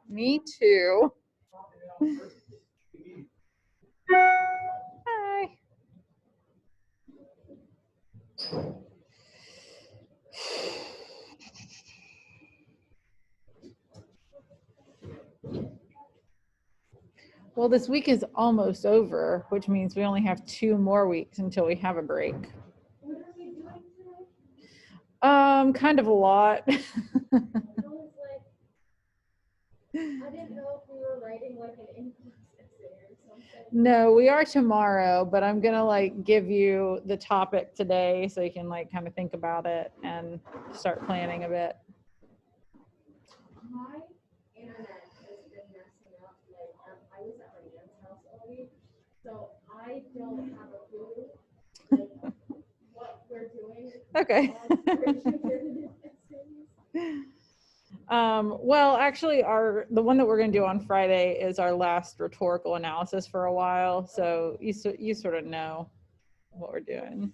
Me too. Hi. Well, this week is almost over, which means we only have 2 more weeks until we have a break. Kind of a lot. I didn't know if we were writing like an influence essay or something. No, we are tomorrow, but I'm gonna like give you the topic today so you can like kind of think about it and start planning a bit. My internet has been messing up. Like I was at my aunt's house all week, so I don't have a clue like what we're doing. Okay. Well, actually, the one that we're going to do on Friday is our last rhetorical analysis for a while, so you sort of know what we're doing.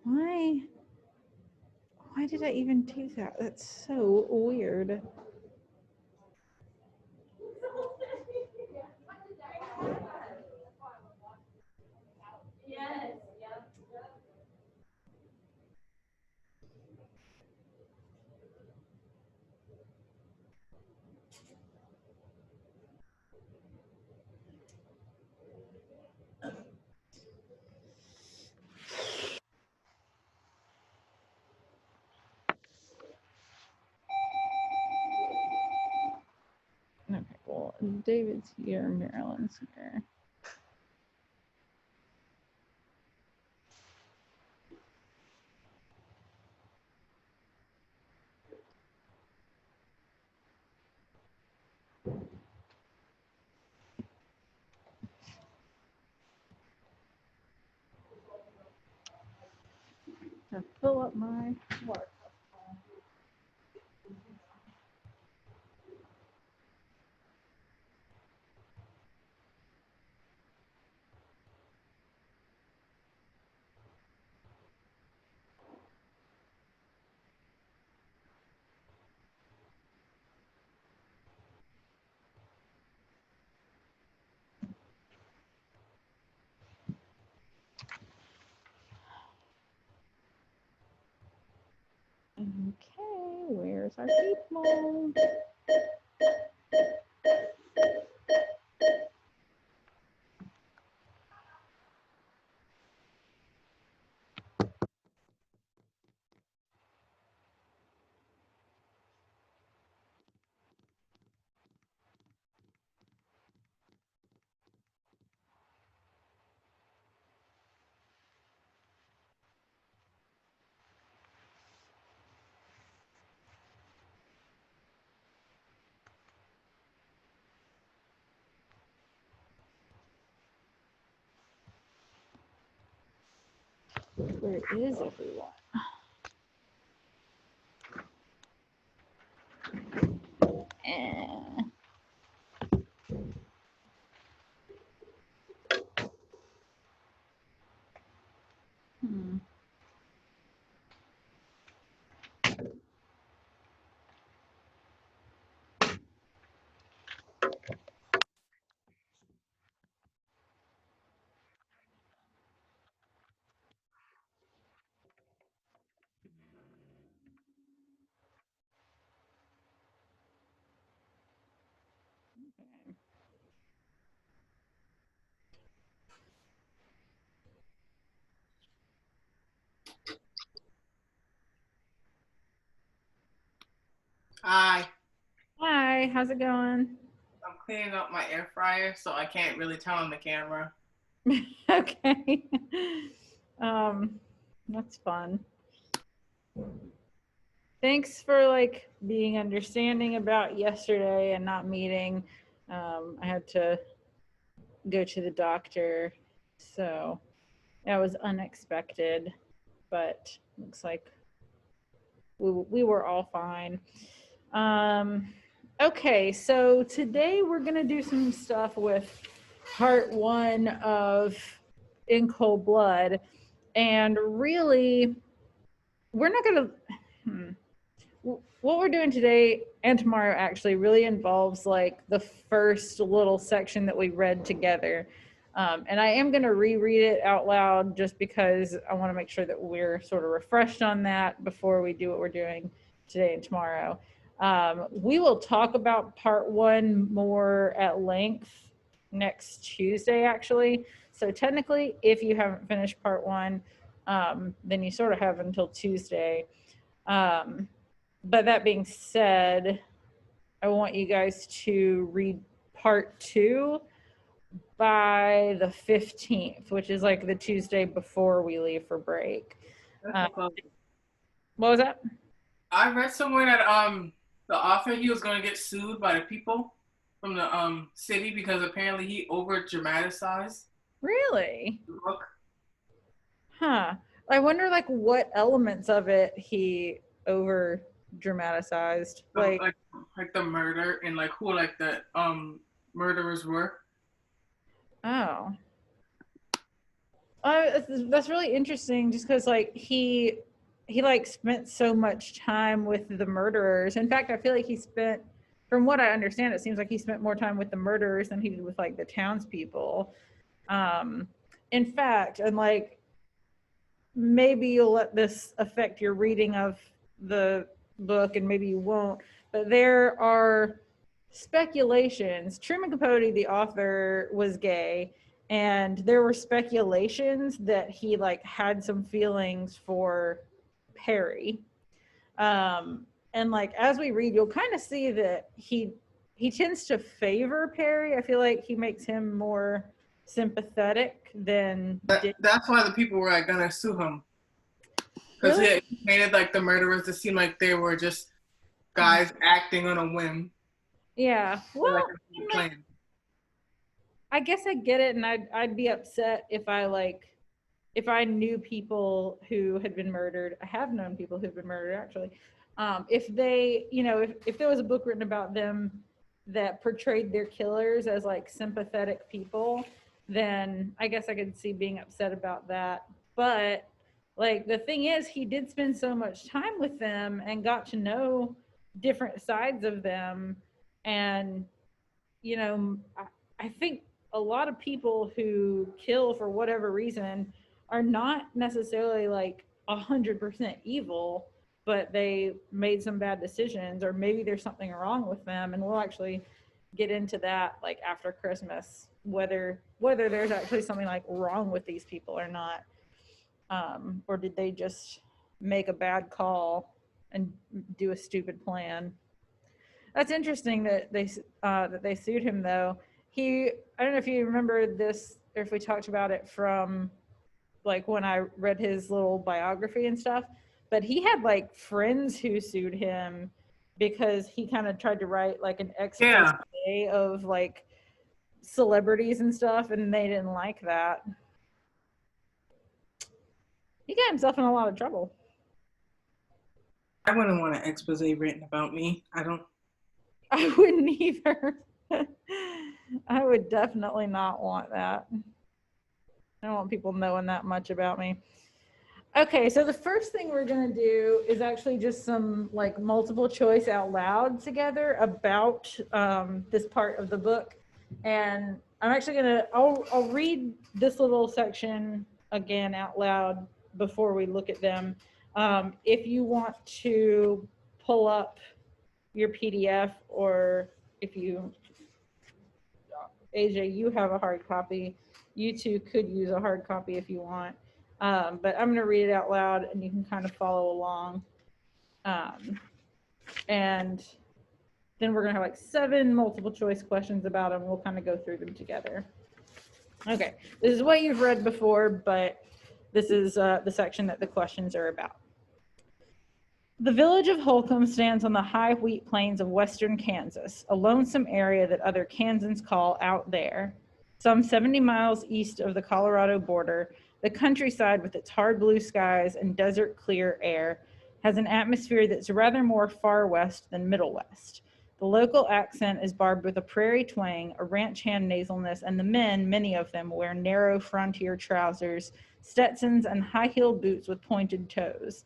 Why did I even do that? That's so weird. Yes. Okay, well, David's here, Marilyn's here. To fill up my water. Okay, where's our people? Where is everyone? Eh. Hmm. Okay. Hi. Hi, how's it going? I'm cleaning up my air fryer, so I can't really turn on the camera. Okay. Um, that's fun. thanks for like being understanding about yesterday and not meeting. I had to go to the doctor, so that was unexpected, but looks like we were all fine. Okay, so today we're gonna do some stuff with part one of In Cold Blood, and really, we're not gonna. What we're doing today and tomorrow actually really involves like the first little section that we read together. And I am going to reread it out loud just because I want to make sure that we're sort of refreshed on that before we do what we're doing today and tomorrow. We will talk about part one more at length next Tuesday, actually. So technically, if you haven't finished part one, then you sort of have until Tuesday. But that being said, I want you guys to read part two by the 15th, which is like the Tuesday before we leave for break. What was that? I read somewhere that the author, he was going to get sued by the people from the city because apparently he over dramatized Really? the book. Huh. I wonder like what elements of it he over dramatized. Like the murder and like who like the murderers were. Oh. That's really interesting just because like he like spent so much time with the murderers. In fact, I feel like he spent, from what I understand, it seems like he spent more time with the murderers than he did with like the townspeople. In fact, and like maybe you'll let this affect your reading of the book and maybe you won't, but there are speculations. Truman Capote, the author, was gay, and there were speculations that he like had some feelings for Perry. And like as we read, you'll kind of see that he tends to favor Perry. I feel like he makes him more sympathetic than That's why the people were like gonna sue him because Really? he made it like the murderers to seem like they were just guys acting on a whim. Yeah. Well, Like a plan. I guess I get it, and I'd be upset if I knew people who had been murdered. I have known people who've been murdered actually. If they, if there was a book written about them that portrayed their killers as like sympathetic people, then I guess I could see being upset about that. But like the thing is, he did spend so much time with them and got to know different sides of them. And, I think a lot of people who kill for whatever reason are not necessarily like 100% evil, but they made some bad decisions, or maybe there's something wrong with them. And we'll actually get into that like after Christmas, whether there's actually something like wrong with these people or not, or did they just make a bad call and do a stupid plan. That's interesting that they sued him though. I don't know if you remember this or if we talked about it from like when I read his little biography and stuff, but he had like friends who sued him because he kind of tried to write like an expose of like celebrities and stuff, and they didn't like that. He got himself in a lot of trouble. I wouldn't want an expose written about me. I wouldn't either. I would definitely not want that. I don't want people knowing that much about me. Okay, so the first thing we're going to do is actually just some like multiple choice out loud together about this part of the book. And I'm actually going to, I'll read this little section again out loud before we look at them. If you want to pull up your PDF, or if you, AJ, you have a hard copy, you two could use a hard copy if you want. But I'm going to read it out loud and you can kind of follow along. And then we're going to have like 7 multiple choice questions about them. We'll kind of go through them together. Okay, this is what you've read before, but this is the section that the questions are about. The village of Holcomb stands on the high wheat plains of western Kansas, a lonesome area that other Kansans call out there. Some 70 miles east of the Colorado border, the countryside with its hard blue skies and desert clear air has an atmosphere that's rather more far west than middle west. The local accent is barbed with a prairie twang, a ranch hand nasalness, and the men, many of them, wear narrow frontier trousers, Stetsons, and high-heeled boots with pointed toes.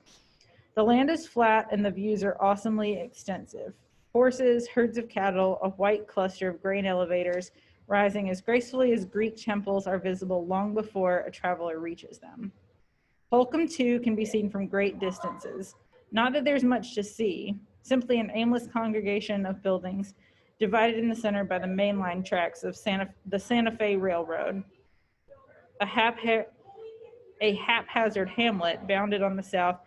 The land is flat and the views are awesomely extensive. Horses, herds of cattle, a white cluster of grain elevators rising as gracefully as Greek temples are visible long before a traveler reaches them. Holcomb, too, can be seen from great distances. Not that there's much to see, simply an aimless congregation of buildings divided in the center by the mainline tracks of the Santa Fe Railroad. A haphazard hamlet bounded on the south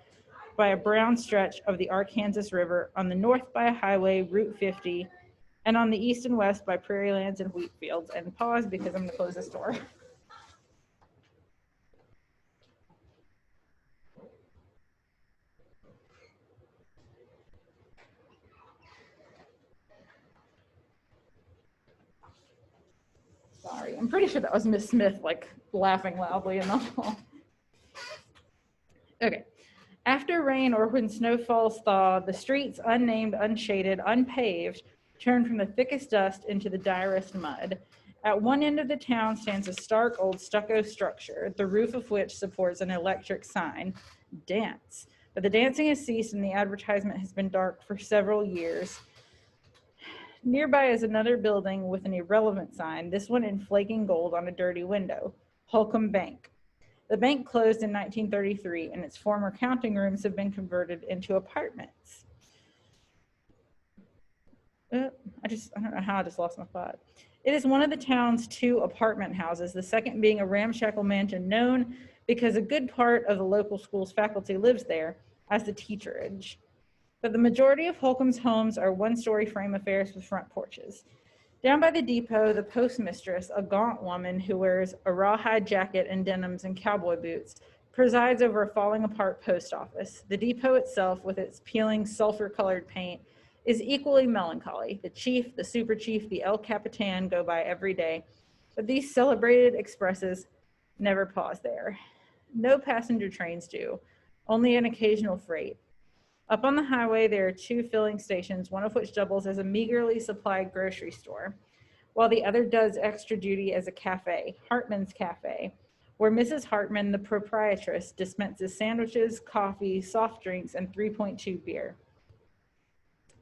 by a brown stretch of the Arkansas River, on the north by a highway, Route 50, and on the east and west by prairie lands and wheat fields. And pause because I'm going to close this door. Sorry, I'm pretty sure that was Miss Smith, like, laughing loudly in the hall. Okay. After rain or when snow falls thaw, the streets, unnamed, unshaded, unpaved, turn from the thickest dust into the direst mud. At one end of the town stands a stark old stucco structure, the roof of which supports an electric sign, Dance. But the dancing has ceased and the advertisement has been dark for several years. Nearby is another building with an irrelevant sign, this one in flaking gold on a dirty window, Holcomb Bank. The bank closed in 1933 and its former counting rooms have been converted into apartments. I don't know how I just lost my thought. It is one of the town's 2 apartment houses, the second being a ramshackle mansion known because a good part of the local school's faculty lives there as the teacherage. But the majority of Holcomb's homes are one-story frame affairs with front porches. Down by the depot, the postmistress, a gaunt woman who wears a rawhide jacket and denims and cowboy boots, presides over a falling apart post office. The depot itself, with its peeling sulfur-colored paint, is equally melancholy. The chief, the super chief, the El Capitan go by every day, but these celebrated expresses never pause there. No passenger trains do, only an occasional freight. Up on the highway, there are 2 filling stations, one of which doubles as a meagerly supplied grocery store, while the other does extra duty as a cafe, Hartman's Cafe, where Mrs. Hartman, the proprietress, dispenses sandwiches, coffee, soft drinks, and 3.2 beer.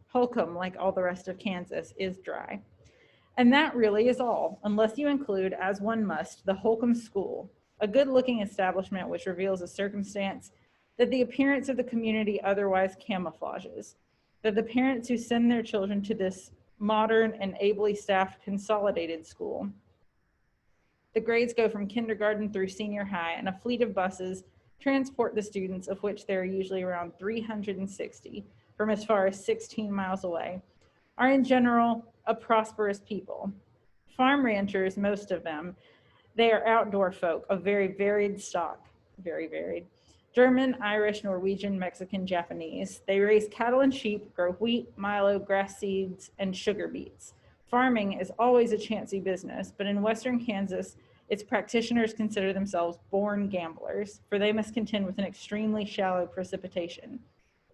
Holcomb, like all the rest of Kansas, is dry. And that really is all, unless you include, as one must, the Holcomb School, a good-looking establishment which reveals a circumstance that the appearance of the community otherwise camouflages, that the parents who send their children to this modern and ably staffed consolidated school. The grades go from kindergarten through senior high, and a fleet of buses transport the students, of which there are usually around 360, from as far as 16 miles away, are in general a prosperous people. Farm ranchers, most of them, they are outdoor folk of very varied stock, very varied. German, Irish, Norwegian, Mexican, Japanese. They raise cattle and sheep, grow wheat, milo, grass seeds, and sugar beets. Farming is always a chancy business, but in western Kansas, its practitioners consider themselves born gamblers, for they must contend with an extremely shallow precipitation.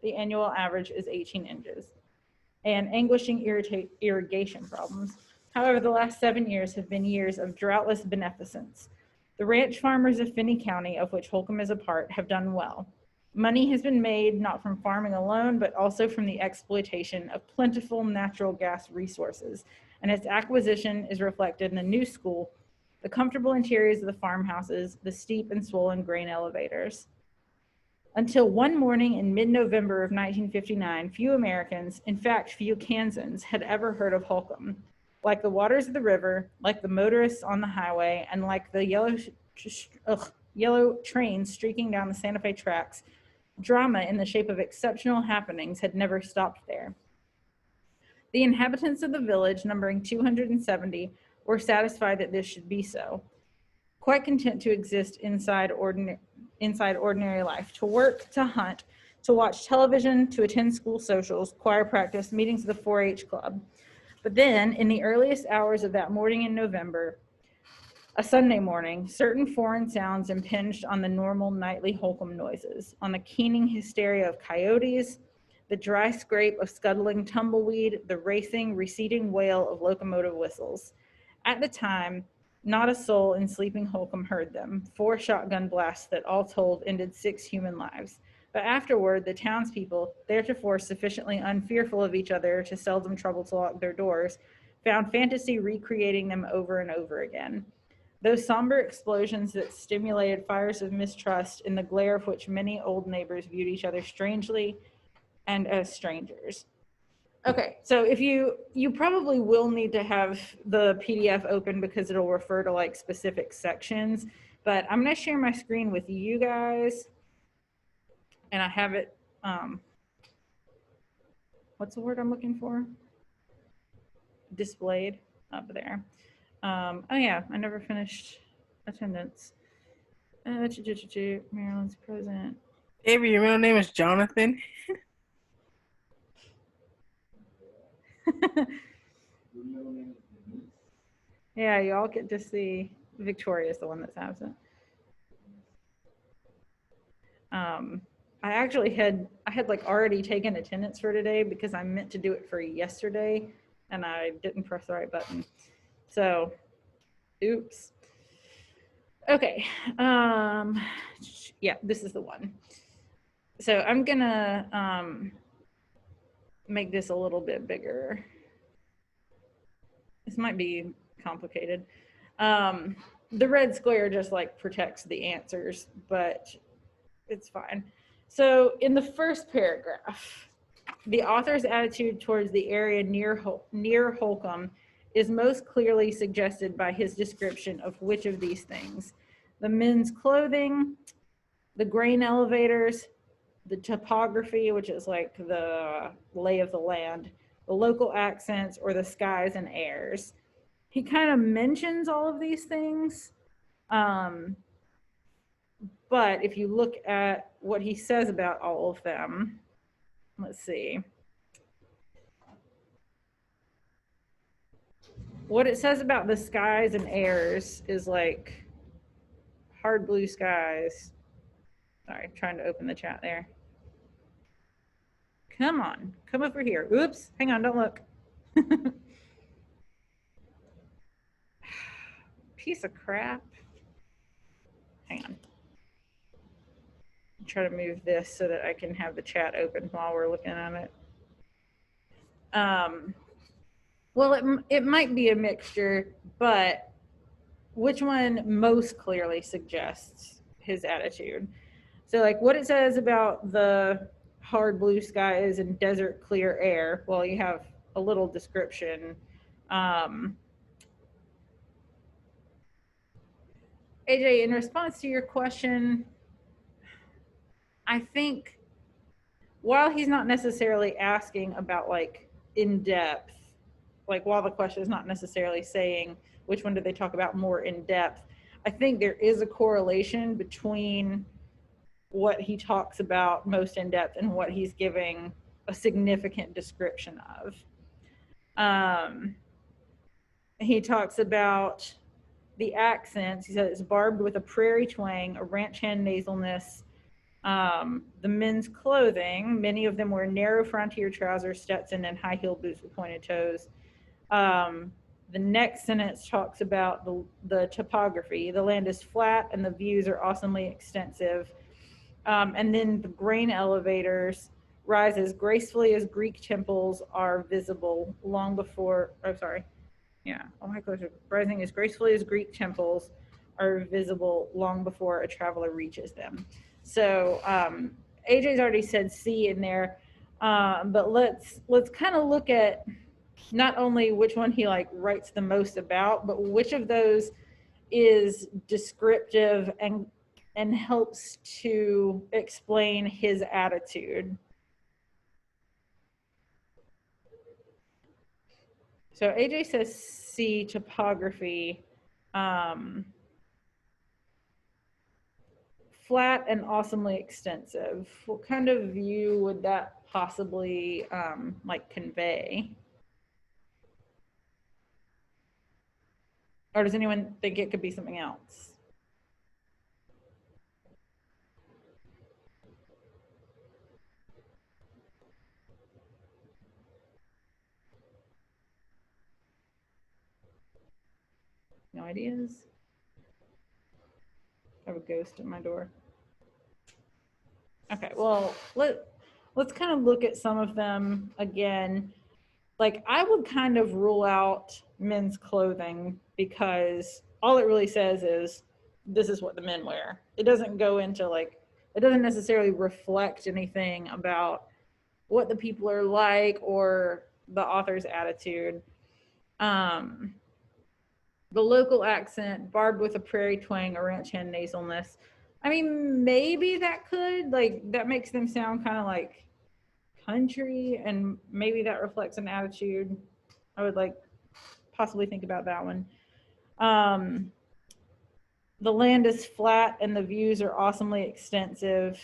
The annual average is 18 inches. And anguishing irrigation problems. However, the last 7 years have been years of droughtless beneficence. The ranch farmers of Finney County, of which Holcomb is a part, have done well. Money has been made not from farming alone, but also from the exploitation of plentiful natural gas resources, and its acquisition is reflected in the new school, the comfortable interiors of the farmhouses, the steep and swollen grain elevators. Until one morning in mid-November of 1959, few Americans, in fact few Kansans, had ever heard of Holcomb. Like the waters of the river, like the motorists on the highway, and like the yellow trains streaking down the Santa Fe tracks, drama in the shape of exceptional happenings had never stopped there. The inhabitants of the village, numbering 270, were satisfied that this should be so, quite content to exist inside ordinary life, to work, to hunt, to watch television, to attend school socials, choir practice, meetings of the 4-H club. But then, in the earliest hours of that morning in November, a Sunday morning, certain foreign sounds impinged on the normal nightly Holcomb noises, on the keening hysteria of coyotes, the dry scrape of scuttling tumbleweed, the racing, receding wail of locomotive whistles. At the time, not a soul in sleeping Holcomb heard them, 4 shotgun blasts that all told ended 6 human lives. But afterward, the townspeople, theretofore sufficiently unfearful of each other to seldom trouble to lock their doors, found fantasy recreating them over and over again. Those somber explosions that stimulated fires of mistrust in the glare of which many old neighbors viewed each other strangely and as strangers. Okay, so if you probably will need to have the PDF open because it'll refer to like specific sections, but I'm going to share my screen with you guys, and I have it, what's the word I'm looking for? Displayed up there. Oh yeah, I never finished attendance. Maryland's present. Avery, your real name is Jonathan. Yeah, you all get to see Victoria's the one that's absent. I actually had like already taken attendance for today because I meant to do it for yesterday and I didn't press the right button. So, oops. Okay. Yeah, this is the one. So I'm gonna make this a little bit bigger. This might be complicated. The red square just like protects the answers, but it's fine. So in the first paragraph, the author's attitude towards the area near Holcomb is most clearly suggested by his description of which of these things: the men's clothing, the grain elevators, the topography, which is like the lay of the land, the local accents, or the skies and airs. He kind of mentions all of these things. But if you look at what he says about all of them, let's see. What it says about the skies and airs is like hard blue skies. Sorry, trying to open the chat there. Come on, come over here. Oops, hang on, don't look. Piece of crap. Hang on. Try to move this so that I can have the chat open while we're looking at it. Well, it might be a mixture, but which one most clearly suggests his attitude? So like what it says about the hard blue skies and desert clear air, well, you have a little description. AJ, in response to your question, I think while he's not necessarily asking about like in depth, like while the question is not necessarily saying which one did they talk about more in depth, I think there is a correlation between what he talks about most in depth and what he's giving a significant description of. He talks about the accents. He said it's barbed with a prairie twang, a ranch hand nasalness. The men's clothing, many of them wear narrow frontier trousers, Stetson, and high heel boots with pointed toes. The next sentence talks about the topography. The land is flat and the views are awesomely extensive. And then the grain elevators rise as gracefully as Greek temples are visible long before, rising as gracefully as Greek temples are visible long before a traveler reaches them. So AJ's already said C in there, but let's kind of look at not only which one he like writes the most about, but which of those is descriptive and helps to explain his attitude. So AJ says C, topography. flat and awesomely extensive. What kind of view would that possibly like convey? Or does anyone think it could be something else? No ideas? I have a ghost at my door. Okay, well, let's kind of look at some of them again. Like, I would kind of rule out men's clothing because all it really says is this is what the men wear. It doesn't go into like, it doesn't necessarily reflect anything about what the people are like or the author's attitude. The local accent, barbed with a prairie twang, a ranch hand nasalness. I mean, maybe that could, like, that makes them sound kind of like country, and maybe that reflects an attitude. I would like possibly think about that one. The land is flat and the views are awesomely extensive.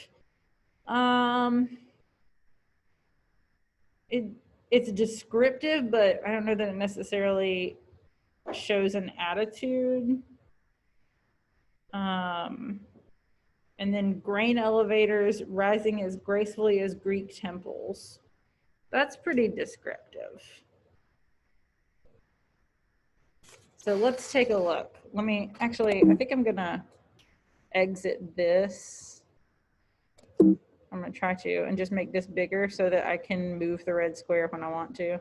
It's descriptive, but I don't know that it necessarily shows an attitude. And then grain elevators rising as gracefully as Greek temples. That's pretty descriptive. So let's take a look. Let me actually, I think I'm gonna exit this. I'm gonna try to, and just make this bigger so that I can move the red square when I want to.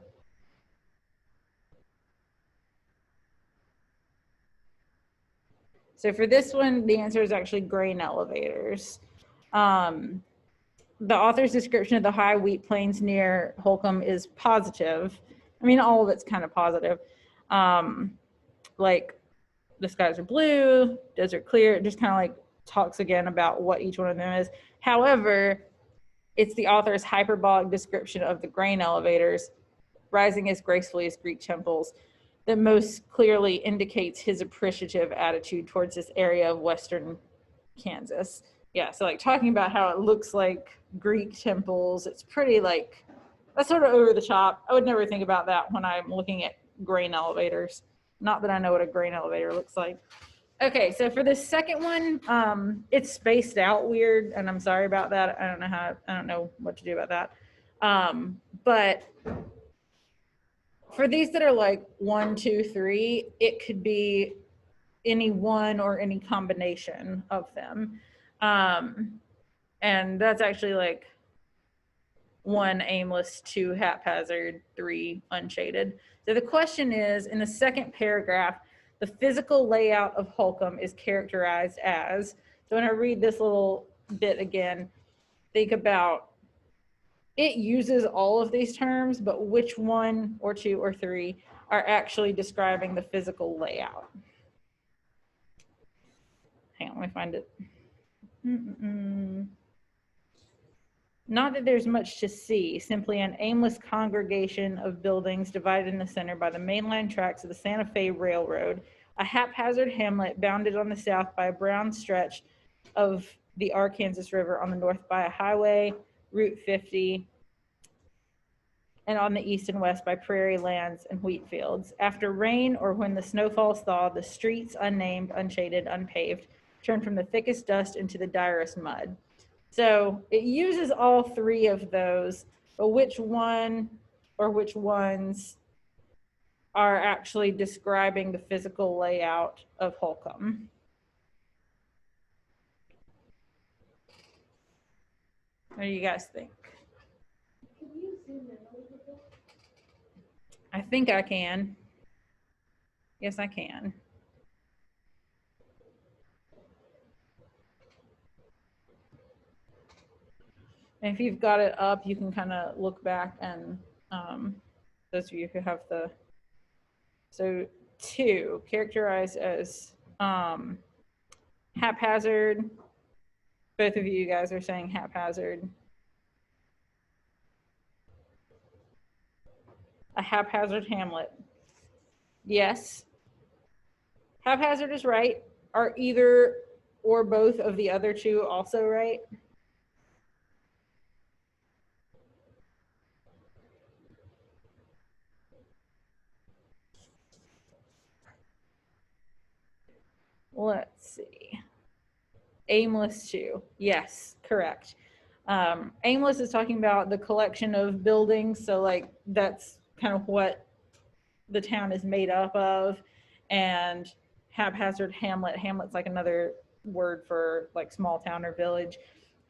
So for this one, the answer is actually grain elevators. The author's description of the high wheat plains near Holcomb is positive. I mean, all of it's kind of positive. Like the skies are blue, desert clear. It just kind of like talks again about what each one of them is. However, it's the author's hyperbolic description of the grain elevators rising as gracefully as Greek temples that most clearly indicates his appreciative attitude towards this area of Western Kansas. Yeah, so like talking about how it looks like Greek temples, it's pretty like, that's sort of over the top. I would never think about that when I'm looking at grain elevators. Not that I know what a grain elevator looks like. Okay, so for the second one, it's spaced out weird, and I'm sorry about that. I don't know what to do about that. But for these that are like 1, 2, 3, it could be any one or any combination of them. And that's actually like 1 aimless, 2 haphazard, 3 unshaded. So the question is, in the second paragraph, the physical layout of Holcomb is characterized as, so when I read this little bit again, think about, it uses all of these terms, but which 1 or 2 or 3 are actually describing the physical layout? Hang on, let me find it. Not that there's much to see, simply an aimless congregation of buildings divided in the center by the mainline tracks of the Santa Fe Railroad, a haphazard hamlet bounded on the south by a brown stretch of the Arkansas River, on the north by a highway, Route 50, and on the east and west by prairie lands and wheat fields. After rain or when the snowfalls thaw, the streets, unnamed, unshaded, unpaved, turn from the thickest dust into the direst mud. So it uses all 3 of those, but which one or which ones are actually describing the physical layout of Holcomb? What do you guys think? Can you zoom in a little bit? I think I can. Yes, I can. And if you've got it up, you can kind of look back, and those of you who have the, so 2, characterized as haphazard. Both of you guys are saying haphazard. A haphazard hamlet. Yes. Haphazard is right. Are either or both of the other two also right? Let's see. Aimless too. Yes, correct. Aimless is talking about the collection of buildings. So like that's kind of what the town is made up of. And haphazard hamlet. Hamlet's like another word for like small town or village.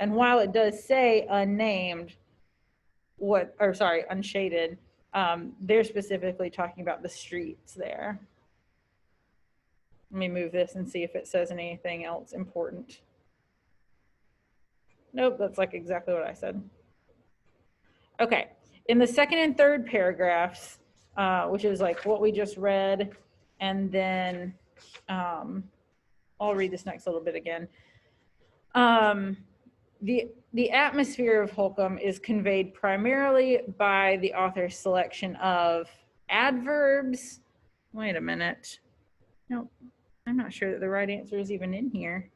And while it does say unnamed, unshaded, they're specifically talking about the streets there. Let me move this and see if it says anything else important. Nope, that's like exactly what I said. Okay, in the second and third paragraphs, which is like what we just read, and then I'll read this next little bit again. The atmosphere of Holcomb is conveyed primarily by the author's selection of adverbs. Wait a minute. Nope, I'm not sure that the right answer is even in here.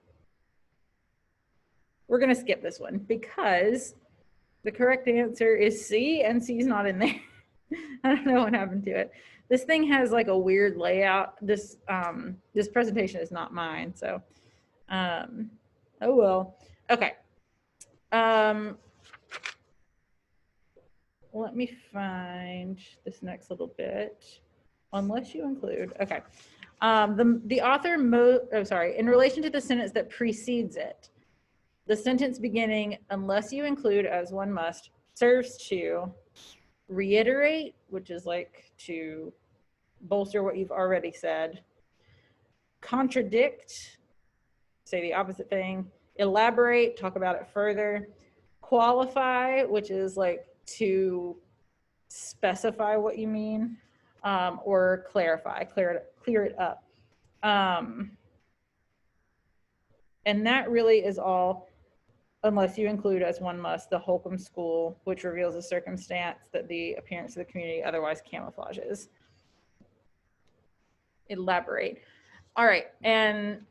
We're going to skip this one because the correct answer is C, and C is not in there. I don't know what happened to it. This thing has like a weird layout. This presentation is not mine, so oh well. Okay. Let me find this next little bit. Unless you include, okay. The author, in relation to the sentence that precedes it, the sentence beginning, unless you include as one must, serves to reiterate, which is like to bolster what you've already said, contradict, say the opposite thing, elaborate, talk about it further, qualify, which is like to specify what you mean, or clarify, clear it up. And that really is all, unless you include as one must the Holcomb School, which reveals a circumstance that the appearance of the community otherwise camouflages. Elaborate. All right, and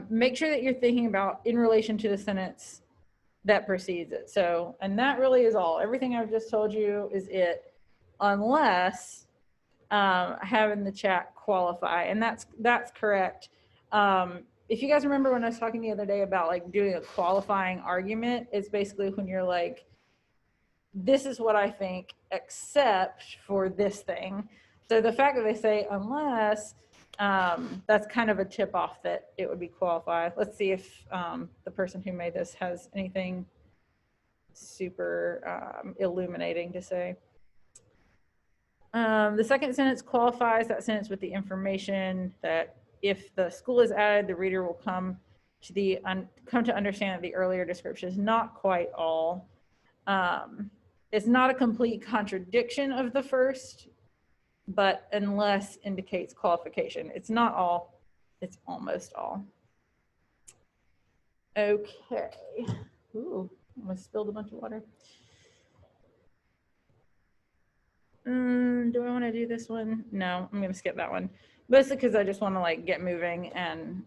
make sure that you're thinking about in relation to the sentence that precedes it. So, and that really is all. Everything I've just told you is it, unless I have in the chat qualify, and that's correct. If you guys remember when I was talking the other day about like doing a qualifying argument, it's basically when you're like, this is what I think, except for this thing. So the fact that they say unless, that's kind of a tip off that it would be qualified. Let's see if the person who made this has anything super illuminating to say. The second sentence qualifies that sentence with the information that if the school is added, the reader will come to understand that the earlier description is not quite all. It's not a complete contradiction of the first, but unless indicates qualification. It's not all, it's almost all. Okay. Ooh, I almost spilled a bunch of water. Do I want to do this one? No, I'm going to skip that one. Mostly because I just want to like get moving and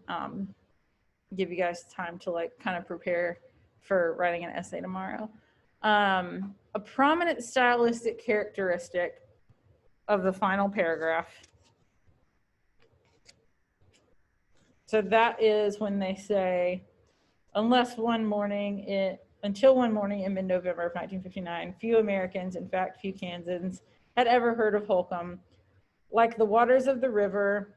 give you guys time to like kind of prepare for writing an essay tomorrow. A prominent stylistic characteristic of the final paragraph. So that is when they say, until one morning in mid-November of 1959, few Americans, in fact, few Kansans, had ever heard of Holcomb. Like the waters of the river,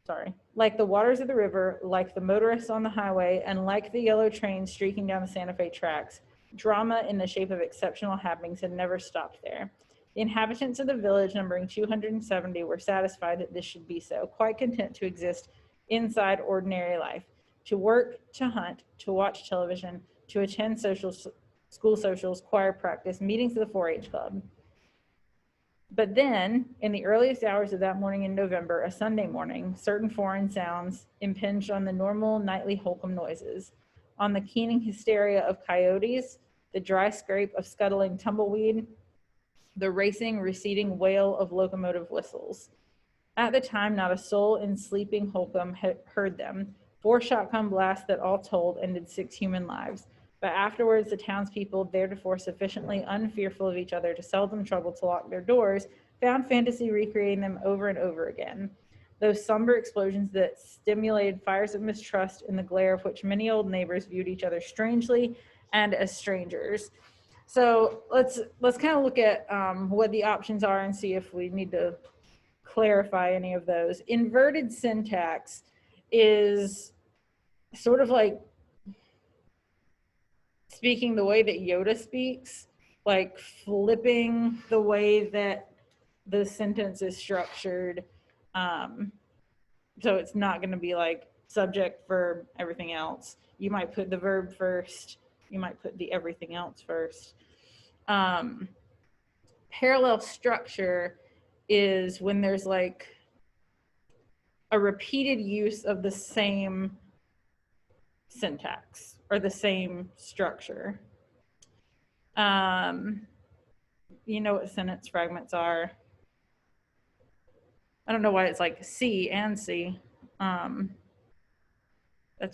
like the motorists on the highway, and like the yellow train streaking down the Santa Fe tracks, drama in the shape of exceptional happenings had never stopped there. The inhabitants of the village, numbering 270, were satisfied that this should be so, quite content to exist inside ordinary life, to work, to hunt, to watch television, to attend school socials, choir practice, meetings of the 4-H club. But then, in the earliest hours of that morning in November, a Sunday morning, certain foreign sounds impinged on the normal nightly Holcomb noises, on the keening hysteria of coyotes, the dry scrape of scuttling tumbleweed, the racing, receding wail of locomotive whistles. At the time, not a soul in sleeping Holcomb had heard them, 4 shotgun blasts that all told ended 6 human lives. But afterwards, the townspeople, theretofore sufficiently unfearful of each other to seldom trouble to lock their doors, found fantasy recreating them over and over again. Those somber explosions that stimulated fires of mistrust in the glare of which many old neighbors viewed each other strangely and as strangers. So let's kind of look at what the options are and see if we need to clarify any of those. Inverted syntax is sort of like speaking the way that Yoda speaks, like flipping the way that the sentence is structured. So it's not going to be like subject, verb, everything else. You might put the verb first. You might put the everything else first. Parallel structure is when there's like a repeated use of the same syntax or the same structure. You know what sentence fragments are. I don't know why it's like C and C. That's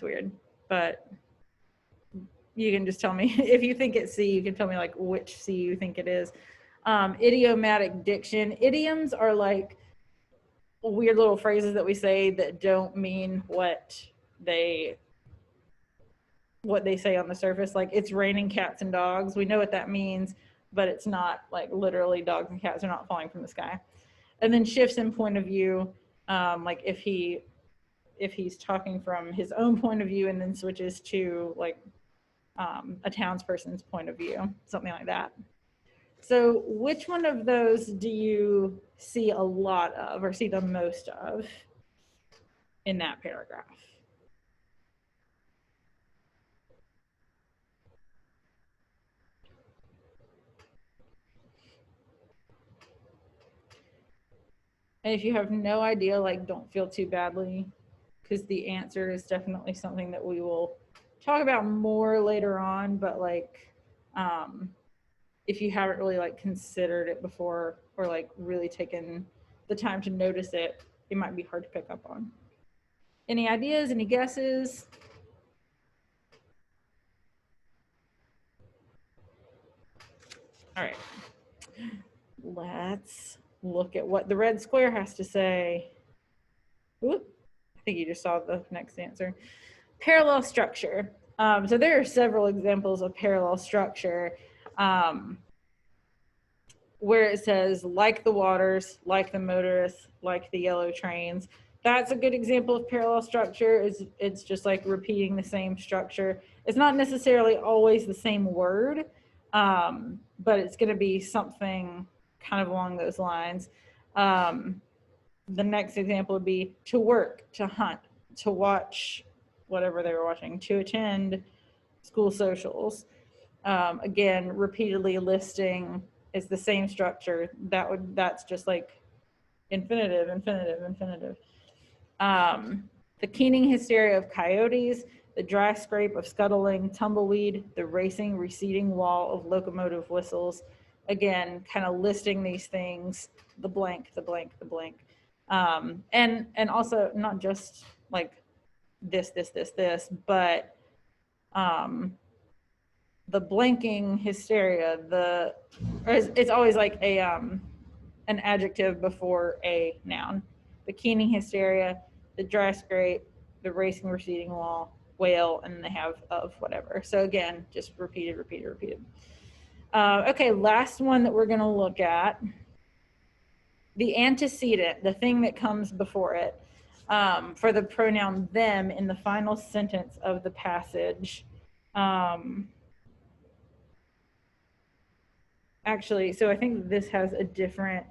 weird, but you can just tell me if you think it's C, you can tell me like which C you think it is. Idiomatic diction. Idioms are like weird little phrases that we say that don't mean what they say on the surface. Like it's raining cats and dogs. We know what that means, but it's not like literally dogs and cats are not falling from the sky. And then shifts in point of view, like if he's talking from his own point of view and then switches to like a townsperson's point of view, something like that. So which one of those do you see a lot of or see the most of in that paragraph? And if you have no idea, like don't feel too badly, because the answer is definitely something that we will talk about more later on, but like if you haven't really like considered it before or like really taken the time to notice it, it might be hard to pick up on. Any ideas, any guesses? All right, let's look at what the red square has to say. Oop, I think you just saw the next answer. Parallel structure. So there are several examples of parallel structure where it says, like the waters, like the motorists, like the yellow trains. That's a good example of parallel structure. It's just like repeating the same structure. It's not necessarily always the same word, but it's going to be something kind of along those lines. The next example would be to work, to hunt, to watch whatever they were watching, to attend school socials. Again, repeatedly listing is the same structure. That's just like infinitive. The keening hysteria of coyotes, the dry scrape of scuttling tumbleweed, the racing receding wall of locomotive whistles. Again, kind of listing these things, the blank. And also not just like this, but the blanking hysteria, it's always like a an adjective before a noun. The keening hysteria, the dry scrape, the racing receding wall, whale, and they have of whatever. So again, just repeated. Okay, last one that we're going to look at. The antecedent, the thing that comes before it, for the pronoun them in the final sentence of the passage. Actually, so I think this has a different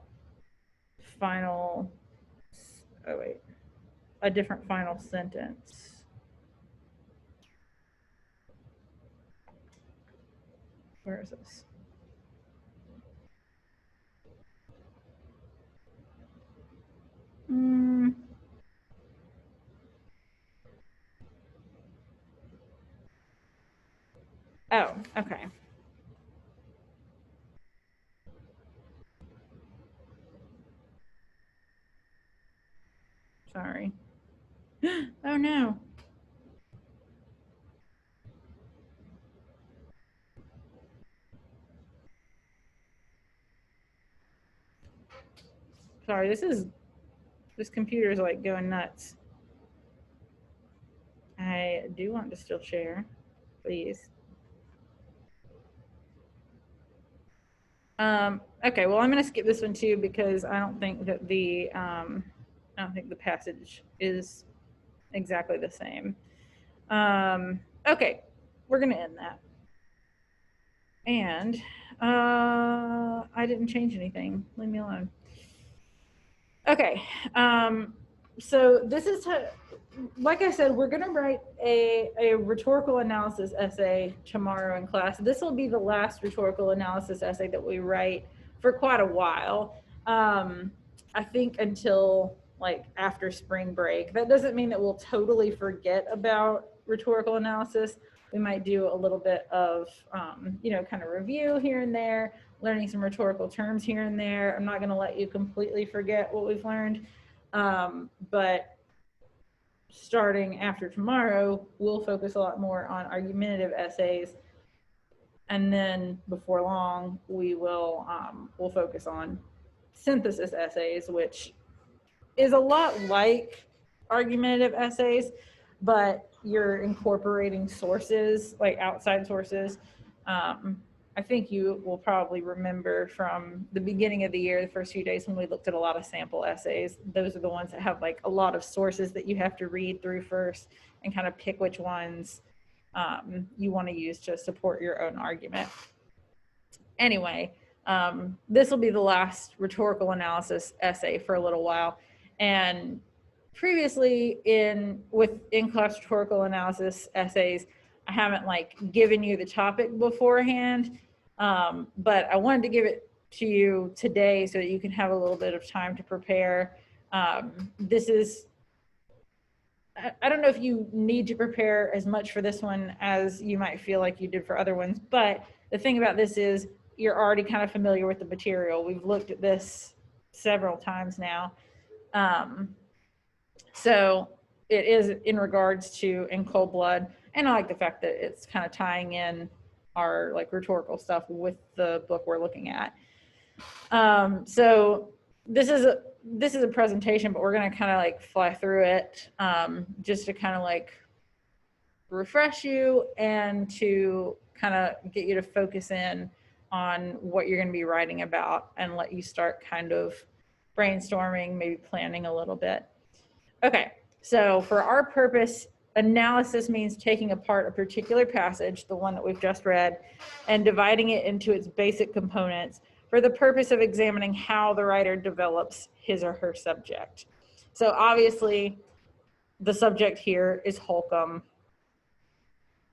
final, a different final sentence. Where is this? Oh, okay. Sorry. Oh no. Sorry, this computer is like going nuts. I do want to still share, please. Okay, well, I'm going to skip this one too because I don't think that the passage is exactly the same. Okay, we're going to end that. And I didn't change anything. Leave me alone. Okay, so this is like I said, we're going to write a rhetorical analysis essay tomorrow in class. This will be the last rhetorical analysis essay that we write for quite a while. I think until like after spring break. That doesn't mean that we'll totally forget about rhetorical analysis. We might do a little bit of, kind of review here and there, learning some rhetorical terms here and there. I'm not going to let you completely forget what we've learned. But starting after tomorrow, we'll focus a lot more on argumentative essays. And then before long, we'll focus on synthesis essays, which is a lot like argumentative essays, but you're incorporating sources, like outside sources. I think you will probably remember from the beginning of the year, the first few days when we looked at a lot of sample essays, those are the ones that have like a lot of sources that you have to read through first and kind of pick which ones you want to use to support your own argument. Anyway, this will be the last rhetorical analysis essay for a little while. And previously in class rhetorical analysis essays, I haven't like given you the topic beforehand, but I wanted to give it to you today so that you can have a little bit of time to prepare. This is, I don't know if you need to prepare as much for this one as you might feel like you did for other ones, but the thing about this is you're already kind of familiar with the material. We've looked at this several times now. So it is in regards to In Cold Blood, and I like the fact that it's kind of tying in our like rhetorical stuff with the book we're looking at. So this is a presentation, but we're going to kind of like fly through it just to kind of like refresh you and to kind of get you to focus in on what you're going to be writing about and let you start kind of brainstorming, maybe planning a little bit. Okay, so for our purpose, analysis means taking apart a particular passage, the one that we've just read, and dividing it into its basic components for the purpose of examining how the writer develops his or her subject. So obviously, the subject here is Holcomb,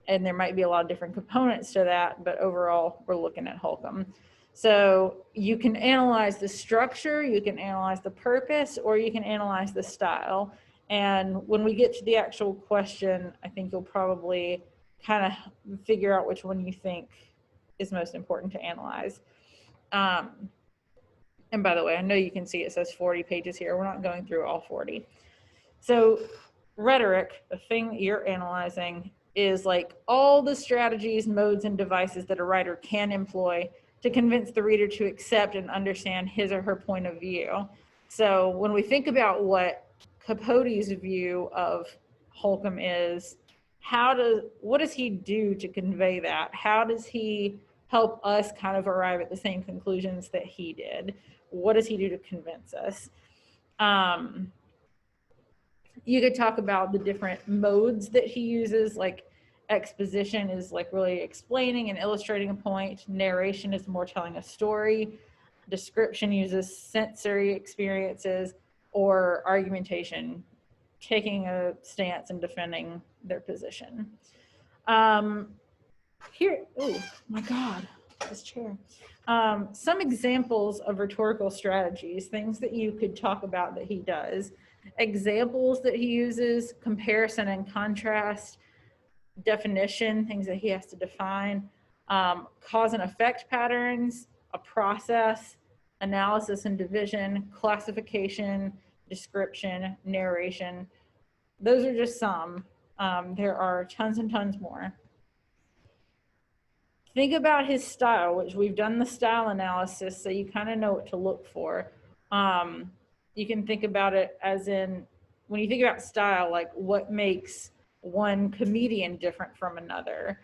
and there might be a lot of different components to that, but overall, we're looking at Holcomb. So you can analyze the structure, you can analyze the purpose, or you can analyze the style. And when we get to the actual question, I think you'll probably kind of figure out which one you think is most important to analyze. And by the way, I know you can see it says 40 pages here. We're not going through all 40. So rhetoric, the thing that you're analyzing, is like all the strategies, modes, and devices that a writer can employ to convince the reader to accept and understand his or her point of view. So when we think about what Capote's view of Holcomb is, what does he do to convey that? How does he help us kind of arrive at the same conclusions that he did? What does he do to convince us? You could talk about the different modes that he uses, like exposition is like really explaining and illustrating a point. Narration is more telling a story. Description uses sensory experiences, or argumentation, taking a stance and defending their position. Here, oh my God, this chair. Some examples of rhetorical strategies, things that you could talk about that he does. Examples that he uses: comparison and contrast, definition, things that he has to define, cause and effect patterns, a process, analysis and division, classification, description, narration. Those are just some. There are tons and tons more. Think about his style, which we've done the style analysis, so you kind of know what to look for. You can think about it as in, when you think about style, like what makes one comedian different from another,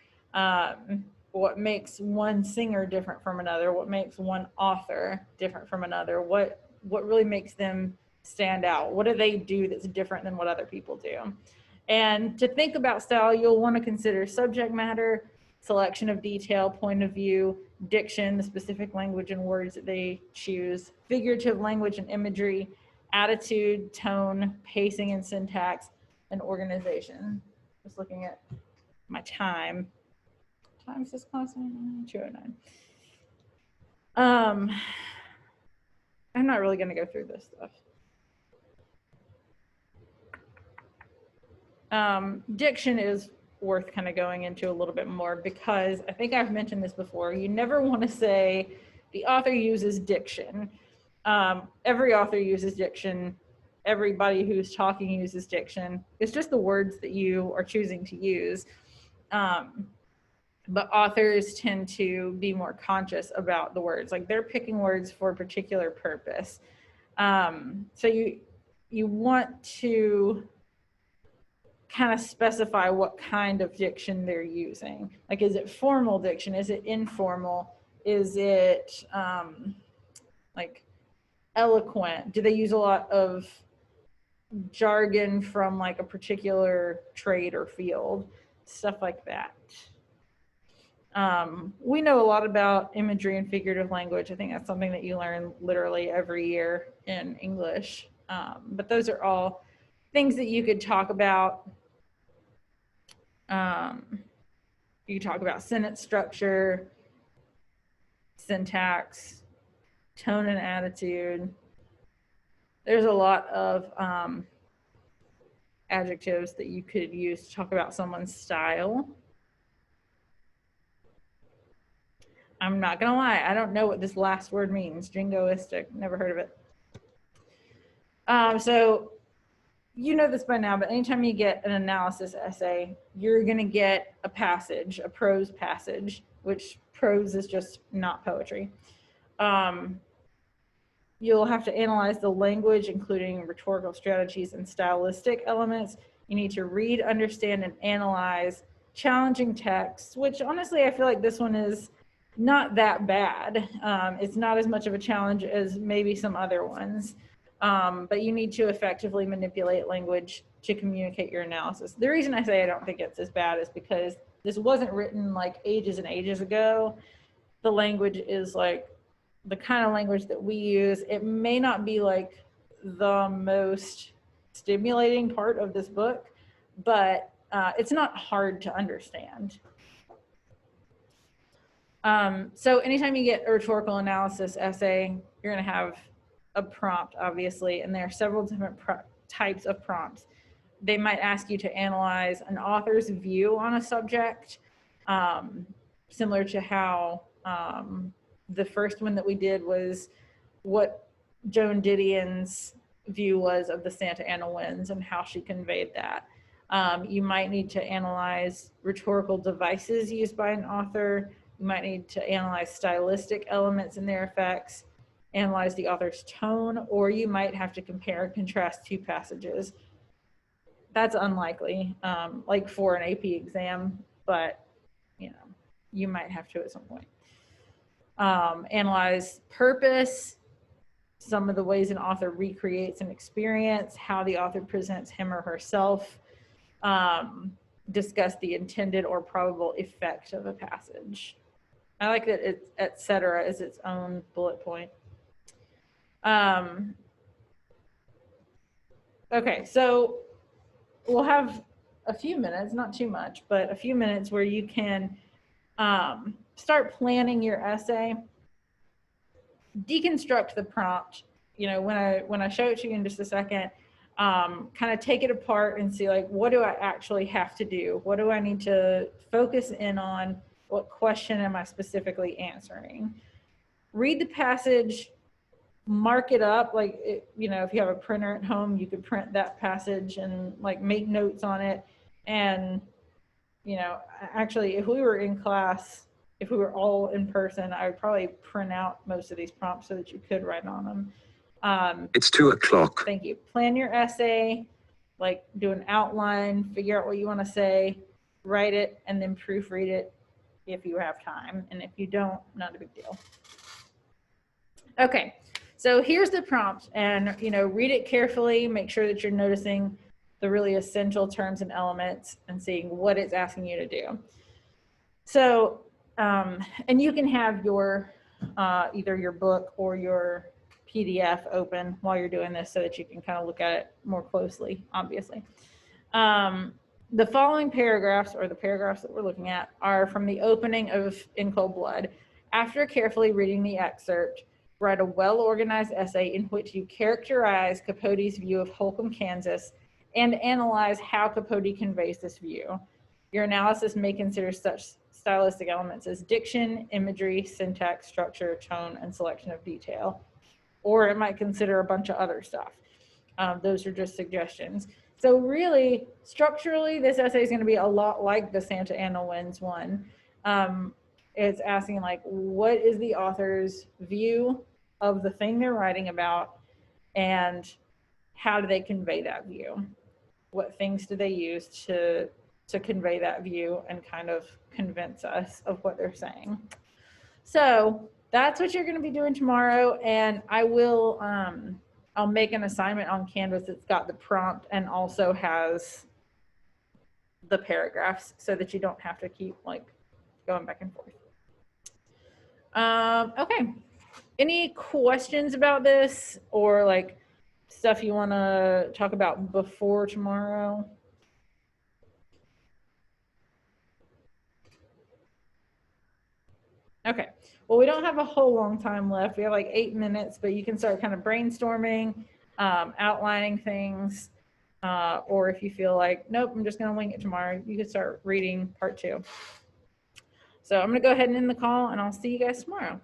what makes one singer different from another, what makes one author different from another, what really makes them stand out, what do they do that's different than what other people do. And to think about style, you'll want to consider subject matter, selection of detail, point of view, diction, the specific language and words that they choose, figurative language and imagery, attitude, tone, pacing and syntax, and organization. Just looking at my time. Time's this constant? 2:09. I'm not really going to go through this stuff. Diction is worth kind of going into a little bit more, because I think I've mentioned this before. You never want to say the author uses diction. Every author uses diction. Everybody who's talking uses diction. It's just the words that you are choosing to use. But authors tend to be more conscious about the words. Like, they're picking words for a particular purpose. So you want to kind of specify what kind of diction they're using. Like, is it formal diction? Is it informal? Is it like eloquent? Do they use a lot of jargon from like a particular trade or field? Stuff like that. We know a lot about imagery and figurative language. I think that's something that you learn literally every year in English. But those are all things that you could talk about. You talk about sentence structure, syntax, tone and attitude. There's a lot of adjectives that you could use to talk about someone's style. I'm not gonna lie, I don't know what this last word means. Jingoistic, never heard of it. So you know this by now, but anytime you get an analysis essay, you're gonna get a passage, a prose passage, which prose is just not poetry. You'll have to analyze the language, including rhetorical strategies and stylistic elements. You need to read, understand, and analyze challenging texts, which honestly, I feel like this one is not that bad. It's not as much of a challenge as maybe some other ones. But you need to effectively manipulate language to communicate your analysis. The reason I say I don't think it's as bad is because this wasn't written like ages and ages ago. The language is like the kind of language that we use. It may not be like the most stimulating part of this book, but it's not hard to understand. So anytime you get a rhetorical analysis essay, you're going to have a prompt, obviously, and there are several different types of prompts. They might ask you to analyze an author's view on a subject, similar to how the first one that we did was what Joan Didion's view was of the Santa Ana winds and how she conveyed that. You might need to analyze rhetorical devices used by an author. You might need to analyze stylistic elements and their effects, analyze the author's tone, or you might have to compare and contrast two passages. That's unlikely, like for an AP exam, but you know, you might have to at some point. Analyze purpose, some of the ways an author recreates an experience, how the author presents him or herself, discuss the intended or probable effect of a passage. I like that it's et cetera is its own bullet point. Okay, so we'll have a few minutes, not too much, but a few minutes where you can start planning your essay, deconstruct the prompt. You know, when I show it to you in just a second, kind of take it apart and see, like, what do I actually have to do? What do I need to focus in on? What question am I specifically answering? Read the passage, mark it up. Like, you know, if you have a printer at home, you could print that passage and like make notes on it. And, you know, actually, if we were in class, if we were all in person, I would probably print out most of these prompts so that you could write on them. It's 2:00. Thank you. Plan your essay, like do an outline, figure out what you want to say, write it, and then proofread it if you have time. And if you don't, not a big deal. Okay, so here's the prompt, and read it carefully. Make sure that you're noticing the really essential terms and elements and seeing what it's asking you to do. So, and you can have your either your book or your PDF open while you're doing this so that you can kind of look at it more closely, obviously. The following paragraphs, or the paragraphs that we're looking at, are from the opening of In Cold Blood. After carefully reading the excerpt, write a well-organized essay in which you characterize Capote's view of Holcomb, Kansas, and analyze how Capote conveys this view. Your analysis may consider such stylistic elements as diction, imagery, syntax, structure, tone, and selection of detail. Or it might consider a bunch of other stuff. Those are just suggestions. So really, structurally, this essay is going to be a lot like the Santa Ana Winds one. It's asking, like, what is the author's view of the thing they're writing about, and how do they convey that view? What things do they use to convey that view and kind of convince us of what they're saying? So that's what you're going to be doing tomorrow, and I will I'll make an assignment on Canvas that's got the prompt and also has the paragraphs so that you don't have to keep like going back and forth. Okay, any questions about this, or like stuff you want to talk about before tomorrow? Okay, well, we don't have a whole long time left. We have like 8 minutes, but you can start kind of brainstorming, outlining things, or if you feel like, nope, I'm just going to wing it tomorrow, you can start reading part 2. So I'm going to go ahead and end the call, and I'll see you guys tomorrow.